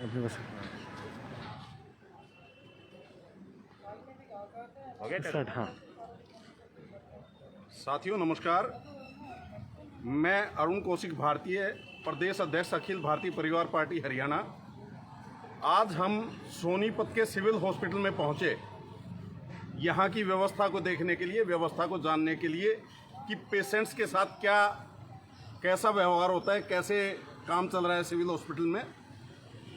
हाँ। साथियों नमस्कार, मैं अरुण कौशिक, भारतीय प्रदेश अध्यक्ष अखिल भारतीय परिवार पार्टी हरियाणा। आज हम सोनीपत के सिविल हॉस्पिटल में पहुंचे यहाँ की व्यवस्था को देखने के लिए, व्यवस्था को जानने के लिए कि पेशेंट्स के साथ कैसा व्यवहार होता है, कैसे काम चल रहा है सिविल हॉस्पिटल में।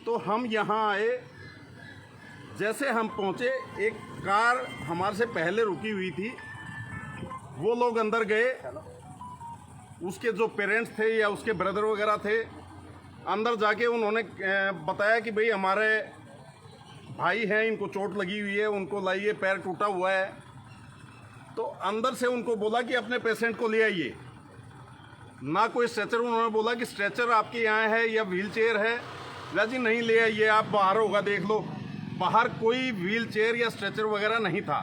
तो हम यहाँ आए, जैसे हम पहुँचे एक कार हमारे से पहले रुकी हुई थी, वो लोग अंदर गए, उसके जो पेरेंट्स थे या उसके ब्रदर वगैरह थे, अंदर जाके उन्होंने बताया कि भाई हमारे भाई हैं, इनको चोट लगी हुई है, उनको लाइए, पैर टूटा हुआ है। तो अंदर से उनको बोला कि अपने पेशेंट को ले आइए। ना कोई स्ट्रेचर, उन्होंने बोला कि स्ट्रेचर आपके यहाँ है या व्हील चेयर है। जी नहीं, ले आइए, आप बाहर होगा देख लो। बाहर कोई व्हील चेयर या स्ट्रेचर वगैरह नहीं था।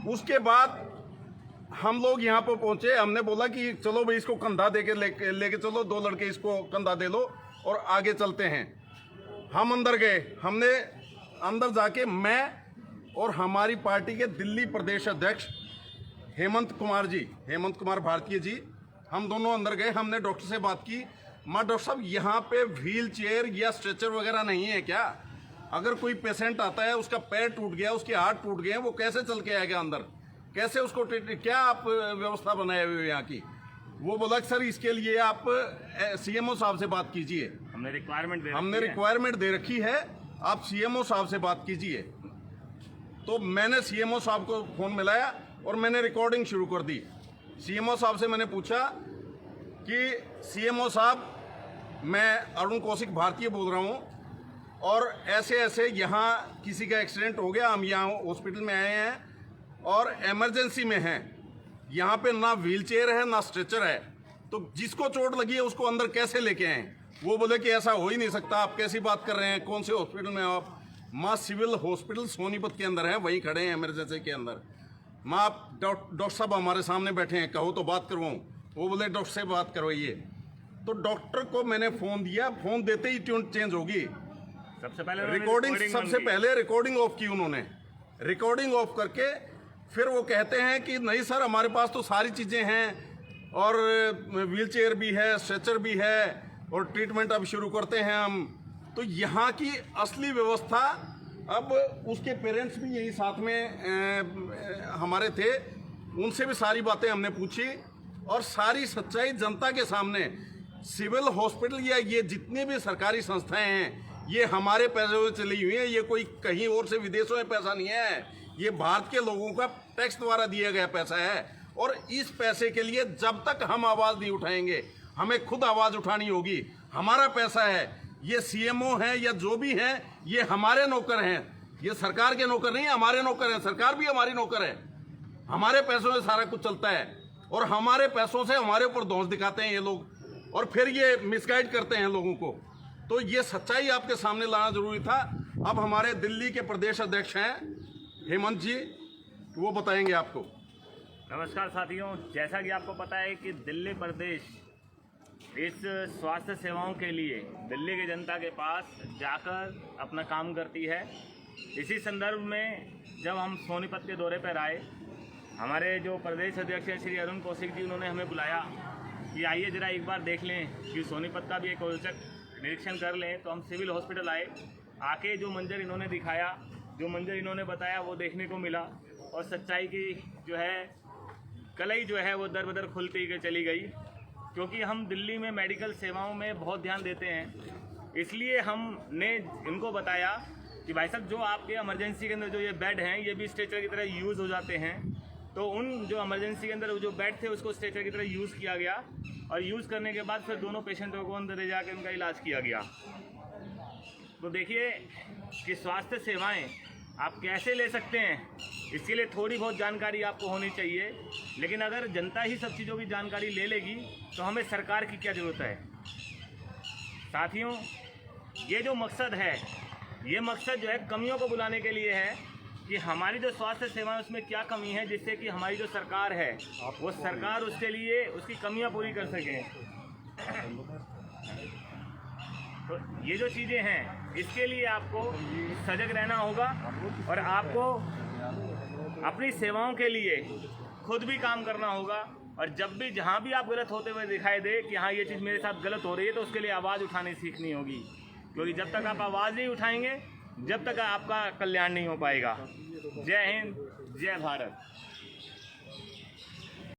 उसके बाद हम लोग यहाँ पर पहुँचे, हमने बोला कि चलो भाई इसको कंधा दे के लेके चलो, 2 लड़के इसको कंधा दे लो और आगे चलते हैं। हम अंदर गए, हमने अंदर जाके मैं और हमारी पार्टी के दिल्ली प्रदेश अध्यक्ष हेमंत कुमार भारतीय जी, हम दोनों अंदर गए। हमने डॉक्टर से बात की, डॉक्टर साहब यहाँ पे व्हील चेयर या स्ट्रेचर वगैरह नहीं है क्या? अगर कोई पेशेंट आता है, उसका पैर टूट गया, उसके हाथ टूट गए, वो कैसे चल के आएगा अंदर? कैसे उसको क्या आप व्यवस्था बनाए हुए यहाँ की? वो बोला कि सर इसके लिए आप सीएमओ साहब से बात कीजिए, हमने रिक्वायरमेंट दे रखी है, आप सीएमओ साहब से बात कीजिए। तो मैंने सीएमओ साहब को फ़ोन मिलाया और मैंने रिकॉर्डिंग शुरू कर दी। सीएमओ साहब से मैंने पूछा कि सीएमओ साहब, मैं अरुण कौशिक भारतीय बोल रहा हूँ और ऐसे ऐसे यहाँ किसी का एक्सीडेंट हो गया, हम यहाँ हॉस्पिटल में आए हैं और इमरजेंसी में हैं। यहाँ पे ना व्हील चेयर है ना स्ट्रेचर है, तो जिसको चोट लगी है उसको अंदर कैसे लेके आए? वो बोले कि ऐसा हो ही नहीं सकता, आप कैसी बात कर रहे हैं, कौन से हॉस्पिटल में आप? माँ सिविल हॉस्पिटल सोनीपत के अंदर है, वहीं खड़े हैं इमरजेंसी के अंदर। माँ आप डॉक्टर साहब हमारे सामने बैठे हैं, कहो तो बात करवाऊँ। वो बोले डॉक्टर से बात करवाइए। तो डॉक्टर को मैंने फ़ोन दिया, फ़ोन देते ही ट्यून चेंज होगी। सबसे पहले रिकॉर्डिंग ऑफ की उन्होंने। रिकॉर्डिंग ऑफ करके फिर वो कहते हैं कि नहीं सर, हमारे पास तो सारी चीज़ें हैं और व्हील चेयर भी है, स्ट्रेचर भी है और ट्रीटमेंट अब शुरू करते हैं हम। तो यहाँ की असली व्यवस्था, अब उसके पेरेंट्स भी यही साथ में हमारे थे, उनसे भी सारी बातें हमने पूछी और सारी सच्चाई जनता के सामने। सिविल हॉस्पिटल या ये जितनी भी सरकारी संस्थाएं हैं, ये हमारे पैसों से चली हुई हैं, ये कोई कहीं और से विदेशों में पैसा नहीं है, ये भारत के लोगों का टैक्स द्वारा दिया गया पैसा है। और इस पैसे के लिए जब तक हम आवाज़ नहीं उठाएंगे, हमें खुद आवाज़ उठानी होगी। हमारा पैसा है, ये सीएमओ हैं या जो भी हैं, ये हमारे नौकर हैं, ये सरकार के नौकर नहीं, हमारे नौकर हैं। सरकार भी हमारी नौकर है, हमारे पैसों से सारा कुछ चलता है और हमारे पैसों से हमारे ऊपर दोष दिखाते हैं ये लोग और फिर ये मिसगाइड करते हैं लोगों को। तो ये सच्चाई आपके सामने लाना जरूरी था। अब हमारे दिल्ली के प्रदेश अध्यक्ष हैं हेमंत जी, वो बताएंगे आपको। नमस्कार साथियों, जैसा कि आपको पता है कि दिल्ली प्रदेश इस स्वास्थ्य सेवाओं के लिए दिल्ली की जनता के पास जाकर अपना काम करती है। इसी संदर्भ में जब हम सोनीपत के दौरे पर आए, हमारे जो प्रदेश अध्यक्ष हैं श्री अरुण कौशिक जी, उन्होंने हमें बुलाया कि आइए ज़रा एक बार देख लें कि सोनीपत का भी एक औचक निरीक्षण कर लें। तो हम सिविल हॉस्पिटल आए, आके जो मंजर इन्होंने दिखाया, जो मंजर इन्होंने बताया, वो देखने को मिला और सच्चाई की जो है कलई जो है वो दर बदर खुलती ही चली गई। क्योंकि हम दिल्ली में मेडिकल सेवाओं में बहुत ध्यान देते हैं, इसलिए हमने इनको बताया कि भाई साहब, जो आपके इमरजेंसी के अंदर जो ये बेड हैं, ये भी स्ट्रेचर की तरह यूज़ हो जाते हैं। तो उन जो इमरजेंसी के अंदर जो बेड थे उसको स्ट्रेचर की तरह यूज़ किया गया और यूज़ करने के बाद फिर दोनों पेशेंटों को अंदर ले जाकर उनका इलाज किया गया। तो देखिए कि स्वास्थ्य सेवाएं आप कैसे ले सकते हैं, इसके लिए थोड़ी बहुत जानकारी आपको होनी चाहिए। लेकिन अगर जनता ही सब चीज़ों की जानकारी ले लेगी तो हमें सरकार की क्या ज़रूरत है? साथियों, ये जो मकसद है, ये मकसद जो है कमियों को बुलाने के लिए है कि हमारी जो स्वास्थ्य सेवाएं उसमें क्या कमी है, जिससे कि हमारी जो सरकार है वो सरकार उसके लिए उसकी कमियां पूरी कर सके। तो ये जो चीज़ें हैं इसके लिए आपको सजग रहना होगा और आपको अपनी सेवाओं के लिए खुद भी काम करना होगा। और जब भी जहाँ भी आप गलत होते हुए दिखाई दे कि हाँ ये चीज़ मेरे साथ गलत हो रही है, तो उसके लिए आवाज़ उठानी सीखनी होगी, क्योंकि जब तक आप आवाज़ नहीं उठाएंगे जब तक आपका कल्याण नहीं हो पाएगा। जय हिंद, जय भारत।